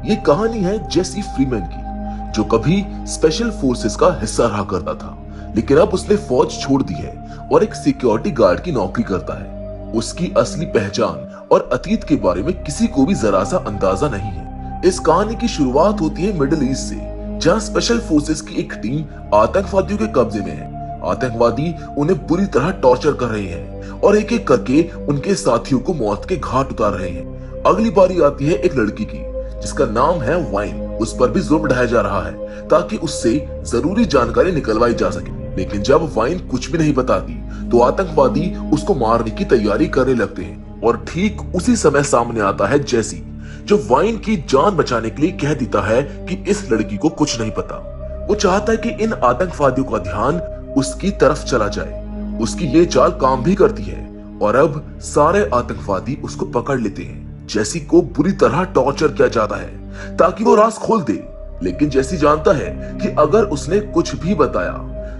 ये कहानी है जेसी फ्रीमैन की, जो कभी स्पेशल फोर्सेस का हिस्सा रहा करता था, लेकिन अब उसने फौज छोड़ दी है और एक सिक्योरिटी गार्ड की नौकरी करता है। उसकी असली पहचान और अतीत के बारे में किसी को भी जरा सा अंदाजा नहीं है। इस कहानी की शुरुआत होती है मिडिल ईस्ट से, जहां स्पेशल फोर्सेस की एक टीम आतंकवादियों के कब्जे में है। आतंकवादी उन्हें बुरी तरह टॉर्चर कर रहे हैं और एक एक करके उनके साथियों को मौत के घाट उतार रहे हैं। अगली बारी आती है एक लड़की की, जिसका नाम है वाइन। उस पर भी जुल्म ढाया जा रहा है ताकि उससे जरूरी जानकारी निकलवाई जा सके, लेकिन जब वाइन कुछ भी नहीं बताती तो आतंकवादी उसको मारने की तैयारी करने लगते हैं। और ठीक उसी समय सामने आता है जेसी, जो वाइन की जान बचाने के लिए कह देता है कि इस लड़की को कुछ नहीं पता। वो चाहता है कि इन आतंकवादियों का ध्यान उसकी तरफ चला जाए। उसकी ये चाल काम भी करती है और अब सारे आतंकवादी उसको पकड़ लेते हैं। जेसी को बुरी तरह टॉर्चर किया जाता है ताकि वो राज खोल दे, लेकिन जेसी जानता है कि अगर उसने कुछ भी बताया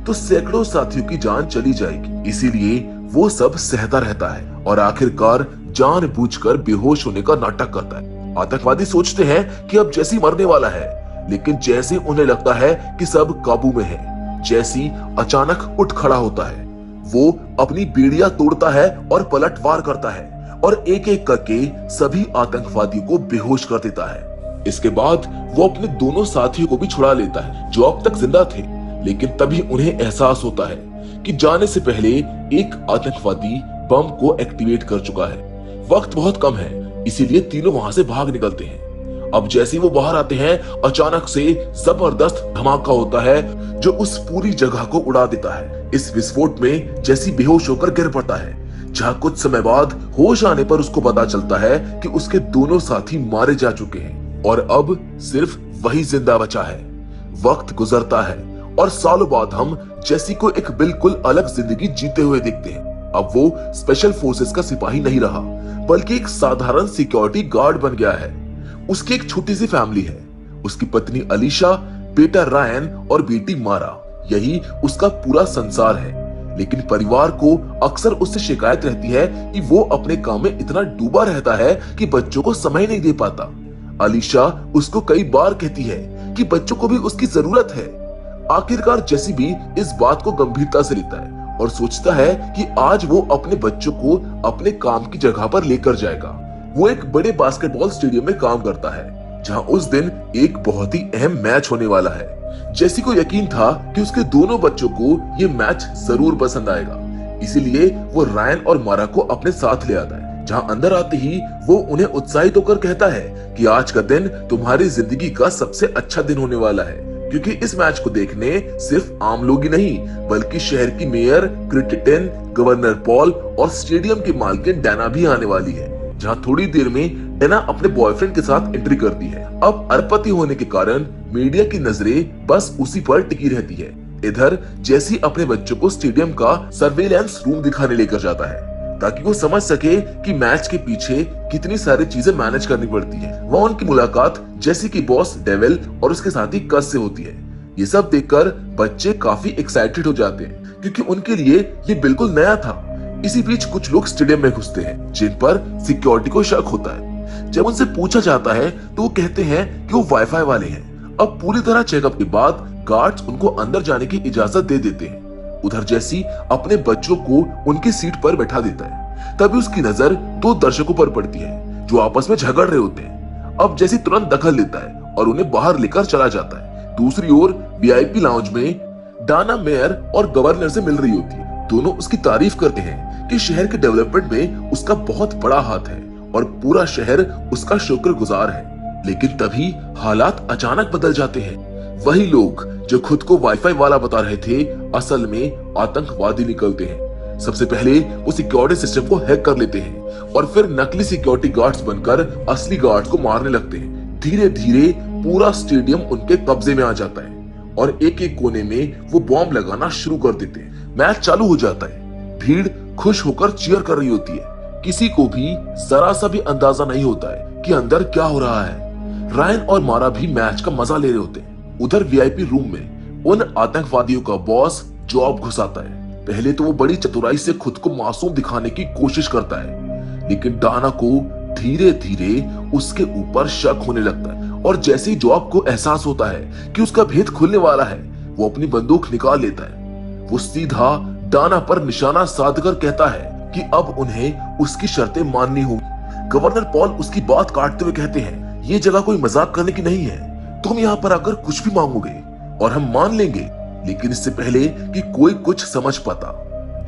तो सैकड़ों साथियों की जान चली जाएगी। इसीलिए वो सब सहता रहता है और आखिरकार जानबूझकर बेहोश होने का नाटक करता है। आतंकवादी सोचते हैं कि अब जेसी मरने वाला है, लेकिन जैसे उन्हें लगता है कि सब काबू में है, जेसी अचानक उठ खड़ा होता है। वो अपनी बेड़ियां तोड़ता है और पलटवार करता है और एक एक करके सभी आतंकवादियों को बेहोश कर देता है। इसके बाद वो अपने दोनों साथियों को भी छुड़ा लेता है जो अब तक जिंदा थे, लेकिन तभी उन्हें एहसास होता है कि जाने से पहले एक आतंकवादी बम को एक्टिवेट कर चुका है। वक्त बहुत कम है, इसीलिए तीनों वहां से भाग निकलते हैं। अब जैसे वो बाहर आते हैं, अचानक से जबरदस्त धमाका होता है जो उस पूरी जगह को उड़ा देता है। इस विस्फोट में जेसी बेहोश होकर गिर पड़ता है, जहां कुछ समय बाद होश आने पर उसको पता चलता है कि उसके दोनों साथी मारे जा चुके हैं और अब सिर्फ वही जिंदा बचा है। वक्त गुजरता है और सालों बाद हम जेसी को एक बिल्कुल अलग जिंदगी जीते हुए देखते हैं। अब वो स्पेशल फोर्सेस का सिपाही नहीं रहा, बल्कि एक साधारण सिक्योरिटी गार्ड बन गया है। उसकी एक छोटी सी फैमिली है, उसकी पत्नी अलीशा, बेटा रायन और बेटी मारा। यही उसका पूरा संसार है। लेकिन परिवार को अक्सर उससे शिकायत रहती है कि वो अपने काम में इतना डूबा रहता है कि बच्चों को समय नहीं दे पाता। अलीशा उसको कई बार कहती है कि बच्चों को भी उसकी जरूरत है। आखिरकार जेसी भी इस बात को गंभीरता से लेता है और सोचता है कि आज वो अपने बच्चों को अपने काम की जगह पर लेकर जाएगा। वो एक बड़े बास्केटबॉल स्टेडियम में काम करता है, जहां उस दिन एक बहुत ही अहम मैच होने वाला है। जेसी को यकीन था कि उसके दोनों बच्चों को ये मैच जरूर पसंद आएगा, इसीलिए वो रायन और मारा को अपने साथ ले आता है। जहां अंदर आते ही वो उन्हें उत्साहित होकर कहता है कि आज का दिन तुम्हारी जिंदगी का सबसे अच्छा दिन होने वाला है, क्योंकि इस मैच को देखने सिर्फ आम लोग ही नहीं, बल्कि शहर की मेयर क्रिटिटन, गवर्नर पॉल और स्टेडियम की मालकिन डैना भी आने वाली है। जहां थोड़ी देर में डैना अपने बॉयफ्रेंड के साथ एंट्री करती है। अब अरबपति होने के कारण मीडिया की नजरें बस उसी पर टिकी रहती है। इधर जेसी अपने बच्चों को स्टेडियम का सर्वेलेंस रूम दिखाने लेकर जाता है, ताकि वो समझ सके कि मैच के पीछे कितनी सारी चीजें मैनेज करनी पड़ती है। वहाँ उनकी मुलाकात जेसी की बॉस डेविल और उसके साथी कस से होती है। ये सब देखकर बच्चे काफी एक्साइटेड हो जाते हैं, क्योंकि उनके लिए ये बिल्कुल नया था। इसी बीच कुछ लोग स्टेडियम में घुसते हैं, जिन पर सिक्योरिटी को शक होता है। जब उनसे पूछा जाता है तो वो कहते हैं कि वो वाईफाई वाले हैं। अब पूरी तरह चेकअप के बाद गार्ड्स उनको अंदर जाने की इजाजत दे देते हैं। उधर जेसी अपने बच्चों को उनकी सीट पर बैठा देता है। तभी उसकी नजर दो दर्शकों पर पड़ती है जो आपस में झगड़ रहे होते हैं। अब जेसी तुरंत दखल लेता है और उन्हें बाहर लेकर चला जाता है। दूसरी ओर वीआईपी लाउंज में डाना मेयर और गवर्नर से मिल रही होती है। दोनों उसकी तारीफ करते हैं कि शहर के डेवलपमेंट में उसका बहुत बड़ा हाथ है और पूरा शहर उसका शुक्रगुजार है। लेकिन तभी हालात अचानक बदल जाते हैं। वही लोग जो खुद को वाईफाई वाला बता रहे थे, असल में आतंकवादी निकलते हैं। सबसे पहले वो सिक्योरिटी सिस्टम को हैक कर लेते हैं और फिर नकली सिक्योरिटी गार्ड्स बनकर असली गार्ड्स को मारने लगते हैं। धीरे धीरे पूरा स्टेडियम उनके कब्जे में आ जाता है और एक एक कोने में वो बॉम्ब लगाना शुरू कर देते हैं। मैच चालू हो जाता है। भीड़ खुश होकर चीयर कर रही होती है। किसी को भी जरा सा भी अंदाजा नहीं होता है कि अंदर क्या हो रहा है। रायन और मारा भी मैच का मजा ले रहे होते हैं। उधर वीआईपी रूम में उन आतंकवादियों का बॉस जॉब घुसाता है। पहले तो वो बड़ी चतुराई से खुद को मासूम दिखाने की कोशिश करता है, लेकिन डाना को धीरे धीरे उसके ऊपर शक होने लगता है और जैसे ही जॉब को एहसास होता है कि उसका भेद खुलने वाला है, वो अपनी बंदूक निकाल लेता है। वो सीधा डाना पर निशाना साधकर कहता है कि अब उन्हें उसकी शर्तें माननी होंगी। गवर्नर पॉल उसकी बात काटते हुए कहते हैं, ये जगह कोई मजाक करने की नहीं है। तुम यहाँ पर आकर कुछ भी मांगोगे और हम मान लेंगे, लेकिन इससे पहले कि कोई कुछ समझ पाता,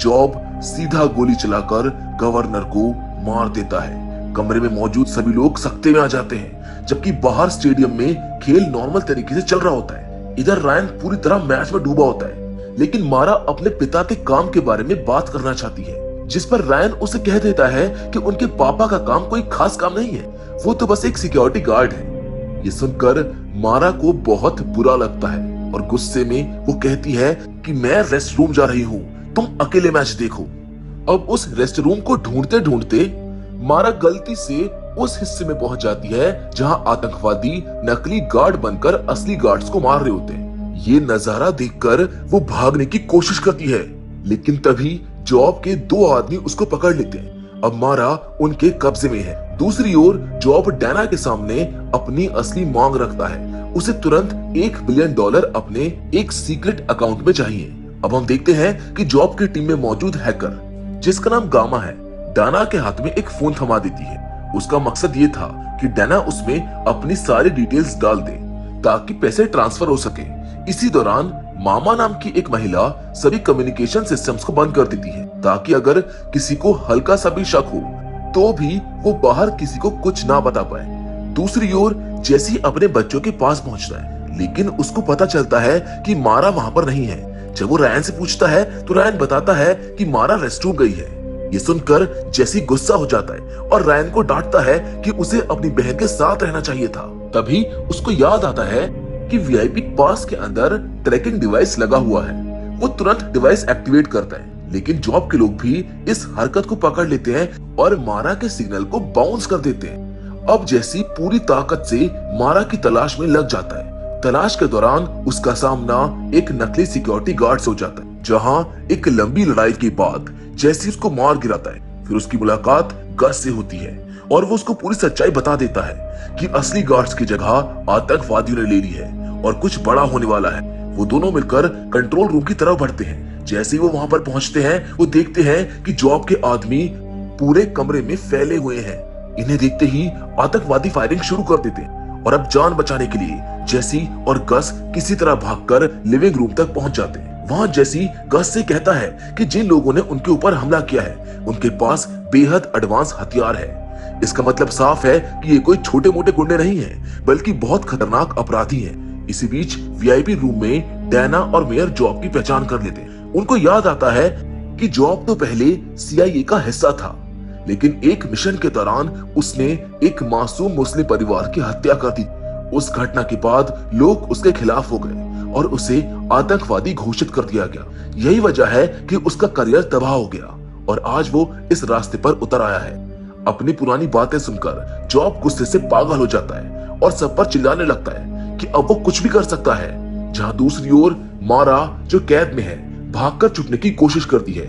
जॉब सीधा गोली चलाकर गवर्नर को मार देता है। कमरे में मौजूद सभी लोग सख्ते में आ जाते हैं, जबकि बाहर स्टेडियम में खेल नॉर्मल तरीके से चल रहा होता है। इधर रायन पूरी तरह मैच में डूबा होता है, लेकिन मारा अपने पिता के काम के बारे में बात करना चाहती है, जिस पर रायन उसे कह देता है कि उनके पापा का काम कोई खास काम नहीं है, वो तो बस एक सिक्योरिटी गार्ड है। ये सुनकर मारा को बहुत बुरा लगता है और गुस्से में वो कहती है कि मैं रेस्ट रूम जा रही हूँ, तुम अकेले मैच देखो। अब उस रेस्ट रूम को ढूंढते ढूंढते मारा गलती से उस हिस्से में पहुंच जाती है जहां आतंकवादी नकली गार्ड बनकर असली गार्ड्स को मार रहे होते हैं। ये नजारा देखकर वो भागने की कोशिश करती है, लेकिन तभी जॉब के 2 आदमी उसको पकड़ लेते हैं। अब मारा उनके कब्जे में है। दूसरी ओर जॉब डाना के सामने अपनी असली मांग रखता है। उसे तुरंत $1 बिलियन अपने एक सीक्रेट अकाउंट में चाहिए। अब हम देखते हैं कि जॉब की टीम में मौजूद हैकर, जिसका नाम गामा है, डाना के हाथ में एक फोन थमा देती है। उसका मकसद ये था कि डाना उसमें अपनी सारी डिटेल्स डाल दे ताकि पैसे ट्रांसफर हो सके। इसी दौरान मामा नाम की एक महिला सभी कम्युनिकेशन सिस्टम्स को बंद कर देती है, ताकि अगर किसी को हल्का सा भी शक हो तो भी वो बाहर किसी को कुछ ना बता पाए। दूसरी ओर जैसी अपने बच्चों के पास पहुंचता है, लेकिन उसको पता चलता है कि मारा वहां पर नहीं है। जब वो रायन से पूछता है तो रायन बताता है कि मारा रेस्टरूम गई है। ये सुनकर जैसी गुस्सा हो जाता है और रायन को डांटता है कि उसे अपनी बहन के साथ रहना चाहिए था। तभी उसको याद आता है कि वीआईपी पास के अंदर ट्रैकिंग डिवाइस लगा हुआ है। वो तुरंत डिवाइस एक्टिवेट करता है, लेकिन जॉब के लोग भी इस हरकत को पकड़ लेते हैं और मारा के सिग्नल को बाउंस कर देते हैं। अब जैसी पूरी ताकत से मारा की तलाश में लग जाता है। तलाश के दौरान उसका सामना एक नकली सिक्योरिटी गार्ड से हो जाता है, जहां एक लंबी लड़ाई के बाद जैसी उसको मार गिराता है। फिर उसकी मुलाकात गस से होती है और वो उसको पूरी सच्चाई बता देता है कि असली गार्ड्स की जगह आतंकवादियों ने ले ली है और कुछ बड़ा होने वाला है। वो दोनों मिलकर कंट्रोल रूम की तरफ बढ़ते हैं। जैसे ही वो वहां पर पहुंचते हैं, वो देखते हैं कि जॉब के आदमी पूरे कमरे में फैले हुए हैं। इन्हें देखते ही आतंकवादी फायरिंग शुरू कर देते हैं और अब जान बचाने के लिए जेसी और गस किसी तरह भागकर लिविंग रूम तक पहुंच जाते हैं। वहां जेसी गस से कहता है कि जिन लोगों ने उनके ऊपर हमला किया है उनके पास बेहद एडवांस हथियार है। इसका मतलब साफ है कि ये कोई छोटे मोटे गुंडे नहीं है, बल्कि बहुत खतरनाक अपराधी हैं। इसी बीच वीआईपी रूम में डाना और मेयर जॉब की पहचान कर लेते हैं। उनको याद आता है कि जॉब तो पहले CIA का हिस्सा था, लेकिन एक मिशन के दौरान उसने एक मासूम मुस्लिम परिवार की हत्या कर दी। उस घटना के बाद लोग उसके खिलाफ हो गए और उसे आतंकवादी घोषित कर दिया गया। यही वजह है कि उसका करियर तबाह हो गया और आज वो इस रास्ते पर उतर आया है। अपनी पुरानी बातें सुनकर जॉब गुस्से से पागल हो जाता है और सब पर चिल्लाने लगता है कि अब वो कुछ भी कर सकता है। जहां दूसरी ओर मारा, जो कैद में है, भागकर छुपने की कोशिश करती है।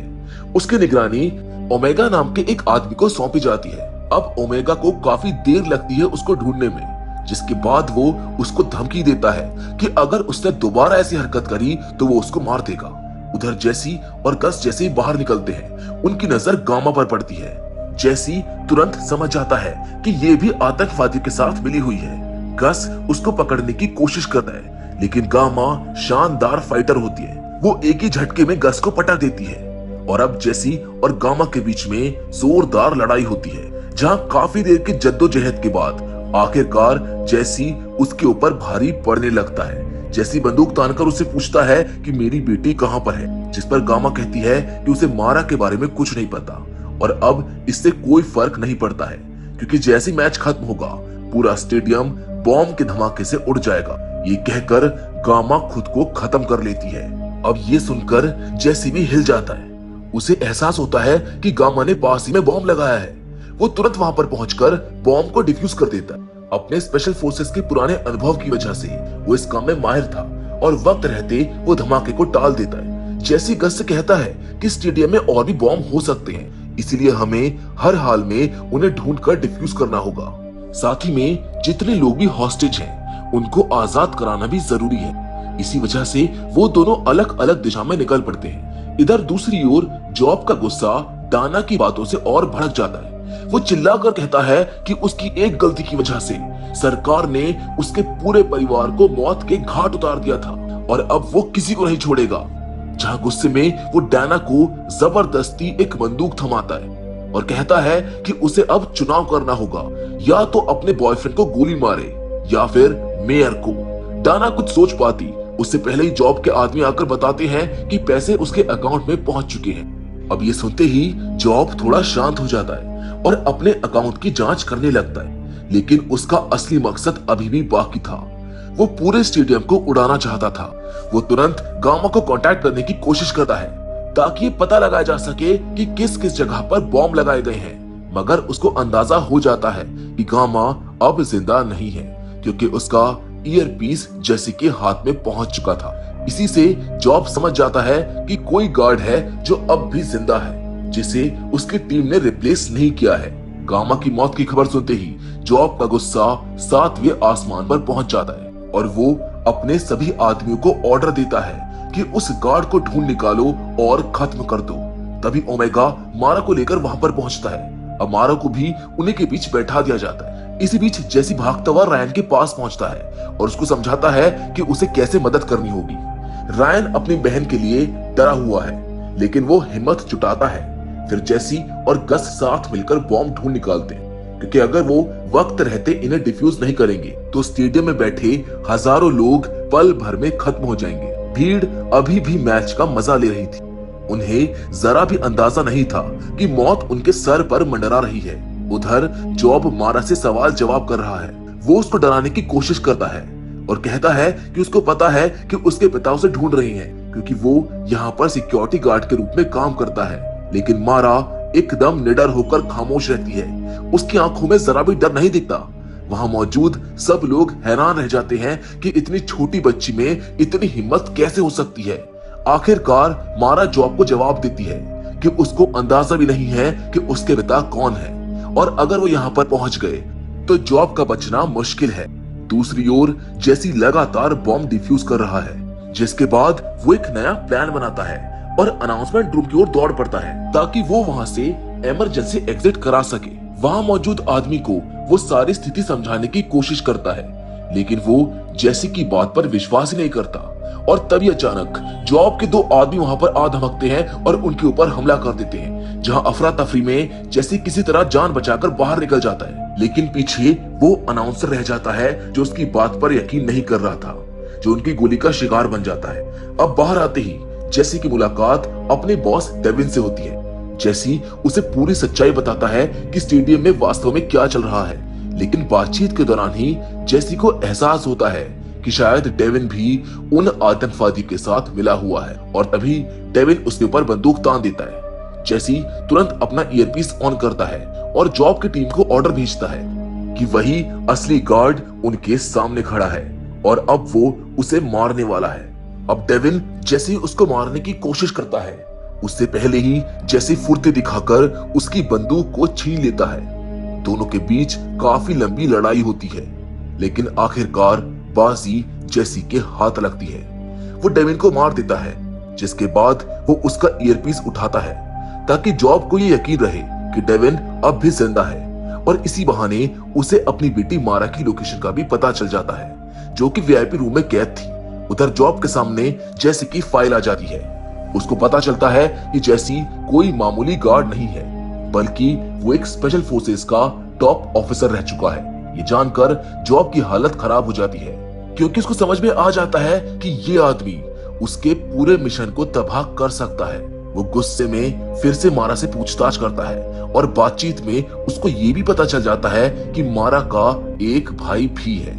उसकी निगरानी ओमेगा नाम के एक आदमी को सौंपी जाती है। अब ओमेगा को काफी देर लगती है उसको ढूंढने में, जिसके बाद वो उसको धमकी देता है कि अगर उसने दोबारा ऐसी हरकत करी तो वो उसको मार देगा। उधर जेसी और गस जैसे ही बाहर निकलते हैं, उनकी नजर गामा पर पड़ती है। जेसी तुरंत समझ जाता है कि ये भी आतंकवादियों के साथ मिली हुई है। गस उसको पकड़ने की कोशिश करता है, लेकिन गामा शानदार फाइटर होती है। वो एक ही झटके में गस को पटक देती है और अब जेसी और गामा के बीच में जोरदार लड़ाई होती है, जहां काफी देर की जद्दोजहद के बाद आखिरकार जेसी उसके ऊपर भारी पड़ने लगता है। जेसी बंदूक तानकर उससे पूछता है कि मेरी बेटी कहां पर है, जिस पर गामा कहती है कि उसे मारा के बारे में कुछ नहीं पता और अब इससे कोई फर्क नहीं पड़ता है, क्योंकि जैसे मैच खत्म होगा पूरा स्टेडियम बॉम्ब के धमाके से उड़ जाएगा। ये कहकर गामा खुद को खत्म कर लेती है। अब ये सुनकर जेसी भी हिल जाता है। उसे एहसास होता है कि गामा ने पास ही में बॉम्ब लगाया है। वो तुरंत वहां पर पहुंचकर बॉम्ब को डिफ्यूज कर देता है। अपने स्पेशल फोर्सेस के पुराने अनुभव की वजह से वो इस काम में माहिर था और वक्त रहते वो धमाके को टाल देता है। जैसी गस से कहता है कि स्टेडियम में और भी बॉम्ब हो सकते हैं, इसीलिए हमें हर हाल में उन्हें ढूंढकर डिफ्यूज करना होगा। साथ ही में जितने लोग भी हॉस्टेज हैं उनको आजाद कराना भी जरूरी है। इसी वजह से वो दोनों अलग अलग दिशा में निकल पड़ते हैं। इधर दूसरी ओर जॉब का गुस्सा डाना की बातों से और भड़क जाता है। वो चिल्लाकर कहता है कि उसकी एक गलती की वजह से सरकार ने उसके पूरे परिवार को मौत के घाट उतार दिया था और अब वो किसी को नहीं छोड़ेगा। जहां गुस्से में वो डाना को जबरदस्ती एक बंदूक थमाता है और कहता है कि उसे अब चुनाव करना होगा, या तो अपने बॉयफ्रेंड को गोली मारे या फिर मेयर को। डाना कुछ सोच पाती उससे पहले ही जॉब के आदमी आकर बताते हैं कि पैसे उसके अकाउंट में पहुंच चुके हैं। अब ये सुनते ही जॉब थोड़ा शांत हो जाता है और अपने अकाउंट की जांच करने लगता है, लेकिन उसका असली मकसद अभी भी बाकी था। वो पूरे स्टेडियम को उड़ाना चाहता था। वो तुरंत गामा को कांटेक्ट करने की कोशिश करता है ताकि पता लगाया जा सके कि किस किस जगह पर बॉम्ब लगाए गए हैं, मगर उसको अंदाजा हो जाता है कि गामा अब जिंदा नहीं है क्योंकि उसका ईयरपीस जेसी के हाथ में पहुंच चुका था। इसी से जॉब समझ जाता है कि कोई गार्ड है जो अब भी जिंदा है, जिसे उसकी टीम ने रिप्लेस नहीं किया है। गामा की मौत की खबर सुनते ही जॉब का गुस्सा 7वें आसमान पर पहुंच जाता है और वो अपने सभी आदमियों को ऑर्डर देता है कि उस गार्ड को ढूंढ निकालो और खत्म कर दो। तभी ओमेगा मारा को लेकर वहां पर पहुंचता है। अब मारा को भी उन्हीं के बीच बैठा दिया जाता है। इसी बीच जैसी भागता हुआ रायन के पास पहुंचता है और उसको समझाता है कि उसे कैसे मदद करनी होगी। रायन अपनी बहन के लिए डरा हुआ है, लेकिन वो हिम्मत जुटाता है। फिर जैसी और गस साथ मिलकर बॉम्ब ढूंढ निकालते हैं, क्योंकि अगर वो वक्त रहते इन्हें डिफ्यूज नहीं करेंगे तो स्टेडियम में बैठे हजारों लोग पल भर में खत्म हो जाएंगे। भीड़ अभी भी मैच का मजा ले रही थी। उन्हें जरा भी अंदाजा नहीं था कि मौत उनके सर पर मंडरा रही है। उधर जॉब मारा से सवाल जवाब कर रहा है। वो उसको डराने की कोशिश करता है और कहता है कि उसको पता है कि उसके पिता उसे ढूंढ रहे हैं क्योंकि वो यहाँ पर सिक्योरिटी गार्ड के रूप में काम करता है। लेकिन मारा एकदम निडर होकर खामोश रहती है। उसकी आंखों में जरा भी डर नहीं दिखता। वहां मौजूद सब लोग हैरान रह जाते हैं कि इतनी छोटी बच्ची में इतनी हिम्मत कैसे हो सकती है। आखिरकार मारा जॉब को जवाब देती है कि उसको अंदाजा भी नहीं है कि उसके पिता कौन है और अगर वो यहाँ पर पहुंच गए तो जॉब का बचना मुश्किल है। दूसरी ओर जैसी लगातार बॉम्ब डिफ्यूज कर रहा है, जिसके बाद वो एक नया प्लान बनाता है और अनाउंसमेंट रूम की ओर दौड़ पड़ता है ताकि वो वहां से इमरजेंसी एग्जिट करा सके। वहां मौजूद आदमी को वो सारी स्थिति समझाने की कोशिश करता है, लेकिन वो जैसी की बात पर विश्वास ही नहीं करता। और तभी अचानक जॉब के 2 आदमी वहां पर आ धमकते हैं और उनके ऊपर हमला कर देते हैं। जहां अफरा तफरी में जैसी किसी तरह जान बचाकर बाहर निकल जाता है, लेकिन पीछे वो अनाउंसर रह जाता है जो उसकी बात पर यकीन नहीं कर रहा था, जो उनकी गोली का शिकार बन जाता है। अब बाहर आते ही जैसी की मुलाकात अपने बॉस डेविन से होती है। जैसी उसे पूरी सच्चाई बताता है कि स्टेडियम में वास्तव में क्या चल रहा है, लेकिन बातचीत के दौरान ही जैसी को एहसास होता है कि शायद डेविन भी उन आतंकवादी के साथ मिला हुआ है और तभी डेविन उसके ऊपर बंदूक तान देता है। जैसी तुरंत अपना ईयरपीस ऑन करता है और जॉब की टीम को ऑर्डर भेजता है कि वही असली गार्ड उनके सामने खड़ा है और अब वो उसे मारने वाला है। अब डेविन जैसी उसको मारने की कोशिश करता है, उससे पहले ही जैसी फुर्ती दिखाकर उसकी बंदूक को छीन लेता है। दोनों के बीच काफी लंबी लड़ाई होती है, लेकिन आखिरकार बाजी जैसी के हाथ लगती है। वो डेविन को मार देता है, जिसके बाद वो उसका ईयरपीस उठाता है ताकि जॉब को ये यकीन रहे कि डेविन अब भी जिंदा है और इसी बहाने उसे अपनी बेटी मारा की लोकेशन का भी पता चल जाता है, जो कि वीआईपी रूम में कैद थी। उधर जॉब के सामने जैसी की फाइल आ जाती है। उसको पता चलता है कि जैसी कोई मामूली गार्ड नहीं है, बल्कि वो एक स्पेशल फोर्सेस का टॉप ऑफिसर रह चुका है। ये जानकर जॉब की हालत खराब हो जाती है, क्योंकि उसको समझ में आ जाता है कि ये आदमी उसके पूरे मिशन को तबाह कर सकता है। वो गुस्से में फिर से मारा से पूछताछ करता है और बातचीत में उसको ये भी पता चल जाता है कि मारा का एक भाई भी है।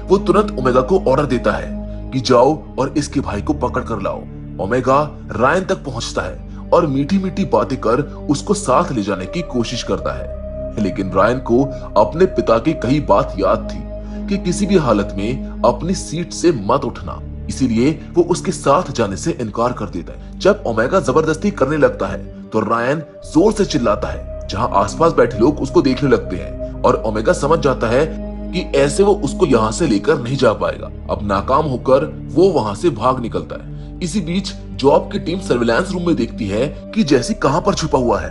वो तुरंत ओमेगा को ऑर्डर देता है कि जाओ और इसके भाई को पकड़ कर लाओ। ओमेगा रायन तक पहुंचता है और मीठी मीठी बातें कर उसको साथ ले जाने की कोशिश करता है, लेकिन रायन को अपने पिता की कही बात याद थी कि किसी भी हालत में अपनी सीट से मत उठना, इसीलिए वो उसके साथ जाने से इनकार कर देता है। जब ओमेगा जबरदस्ती करने लगता है तो रायन जोर से चिल्लाता है, जहां आसपास बैठे लोग उसको देखने लगते हैं और ओमेगा समझ जाता है कि ऐसे वो उसको यहाँ से लेकर नहीं जा पाएगा। अब नाकाम होकर वो वहाँ से भाग निकलता है। इसी बीच जॉब की टीम सर्विलांस रूम में देखती है कि जैसी कहाँ पर छुपा हुआ है।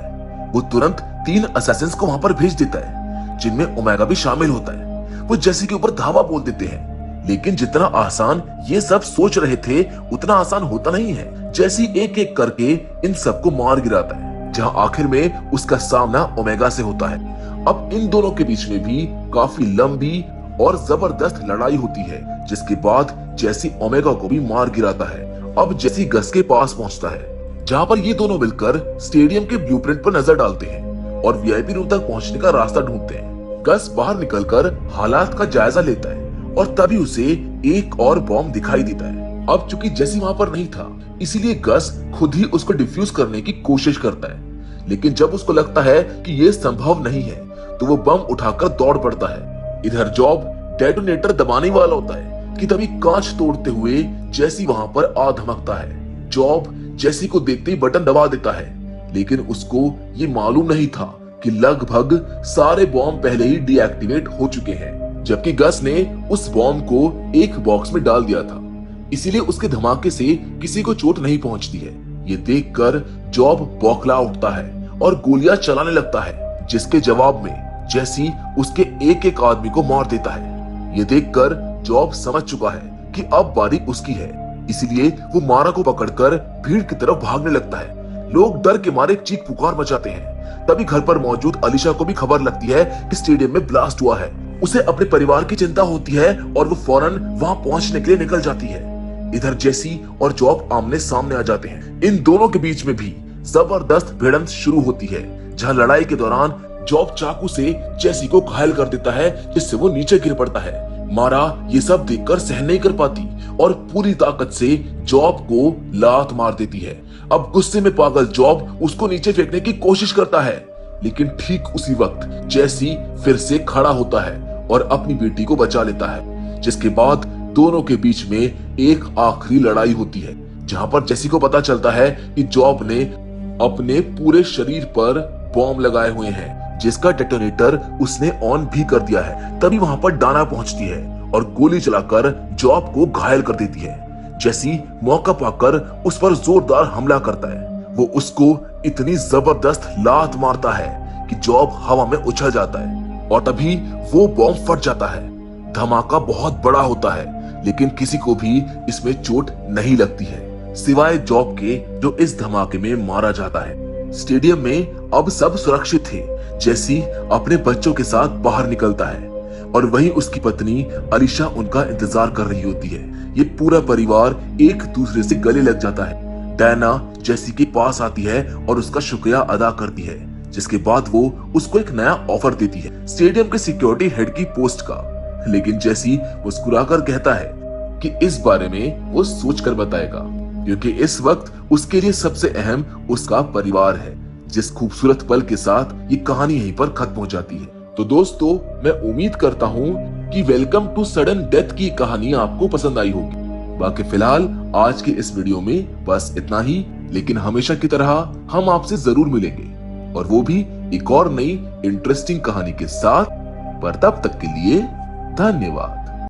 वो तुरंत 3 असैसिन्स को वहाँ पर भेज देता है, जिनमें ओमेगा भी शामिल होता है। वो जेसी के ऊपर धावा बोल देते हैं, लेकिन जितना आसान ये सब सोच रहे थे उतना आसान होता नहीं है। जेसी एक एक करके इन सबको मार गिराता है, जहां आखिर में उसका सामना ओमेगा से होता है। अब इन दोनों के बीच में भी काफी लंबी और जबरदस्त लड़ाई होती है, जिसके बाद जेसी ओमेगा को भी मार गिराता है। अब जेसी गस के पास पहुंचता है, जहां पर ये दोनों मिलकर स्टेडियम के ब्लूप्रिंट पर नजर डालते हैं और वीआईपी रूम तक पहुंचने का रास्ता ढूंढते हैं। गस बाहर निकलकर हालात का जायजा लेता है और तभी उसे एक और बॉम्ब दिखाई देता है। अब चूंकि जेसी वहां पर नहीं था, इसीलिए गस खुद ही उसको डिफ्यूज करने की कोशिश करता है। लेकिन जब उसको लगता है कि ये संभव नहीं है, तो वो बम उठाकर दौड़ पड़ता है। इधर जॉब डेटोनेटर दबाने वाला होता है कि तभी कांच तोड़ते हुए जेसी वहां पर आ धमकता है। जॉब जेसी को देखते ही बटन दबा देता है, लेकिन उसको ये मालूम नहीं था कि लगभग सारे बॉम्ब पहले ही डीएक्टिवेट हो चुके हैं, जबकि गस ने उस बॉम्ब को एक बॉक्स में डाल दिया था। इसीलिए उसके धमाके से किसी को चोट नहीं पहुंचती है। ये देखकर जॉब बौखला उठता है और गोलियां चलाने लगता है, जिसके जवाब में जेसी उसके एक एक आदमी को मार देता है। ये देखकर जॉब समझ चुका है कि अब बारी उसकी है, इसीलिए वो मारा को पकड़कर भीड़ की तरफ भागने लगता है। लोग डर के मारे चीख पुकार मचाते हैं। तभी घर पर मौजूद अलीशा को भी खबर लगती है कि स्टेडियम में ब्लास्ट हुआ है। उसे अपने परिवार की चिंता होती है और वो फौरन वहां पहुंचने के लिए निकल जाती है। इधर जेसी और जॉब आमने सामने आ जाते हैं। इन दोनों के बीच में भी जबरदस्त भिड़ंत शुरू होती है, जहां लड़ाई के दौरान जॉब चाकू से जेसी को घायल कर देता है, जिससे वो नीचे गिर पड़ता है। मारा ये सब देखकर सहन नहीं कर पाती और पूरी ताकत से जॉब को लात मार देती है। अब गुस्से में पागल जॉब उसको नीचे फेंकने की कोशिश करता है, लेकिन ठीक उसी वक्त जेसी फिर से खड़ा होता है और अपनी बेटी को बचा लेता है। जिसके बाद दोनों के बीच में एक आखिरी लड़ाई होती है, जहां पर जेसी को पता चलता है कि जॉब ने अपने पूरे शरीर पर बॉम्ब लगाए हुए हैं, जिसका डेटोनेटर उसने ऑन भी कर दिया है। तभी वहां पर डाना पहुंचती है और गोली चलाकर जॉब को घायल कर देती है। जेसी मौका पाकर उस पर जोरदार हमला करता है। वो उसको इतनी जबरदस्त लात मारता है कि जॉब हवा में उछल जाता है और तभी वो बॉम्ब फट जाता है। धमाका बहुत बड़ा होता है, लेकिन किसी को भी इसमें चोट नहीं लगती है, सिवाय जॉब के, जो इस धमाके में मारा जाता है। स्टेडियम में अब सब सुरक्षित थे। जेसी अपने बच्चों के साथ बाहर निकलता है और वहीं उसकी पत्नी अलीशा उनका इंतजार कर रही होती है। ये पूरा परिवार एक दूसरे से गले लग जाता है। डायना जेसी के पास आती है और उसका शुक्रिया अदा करती है, जिसके बाद वो उसको एक नया ऑफर देती है, स्टेडियम के सिक्योरिटी हेड की पोस्ट का। लेकिन जेसी मुस्कुराकर कहता है कि इस बारे में वो सोचकर बताएगा, क्योंकि इस वक्त उसके लिए सबसे अहम उसका परिवार है। जिस खूबसूरत पल के साथ ये कहानी यहीं पर खत्म हो जाती है। तो दोस्तों, मैं उम्मीद करता हूँ कि वेलकम टू सडन डेथ की कहानी आपको पसंद आई होगी। बाकी फिलहाल आज के इस वीडियो में बस इतना ही, लेकिन हमेशा की तरह हम आपसे जरूर मिलेंगे, और वो भी एक और नई इंटरेस्टिंग कहानी के साथ। पर तब तक के लिए धन्यवाद।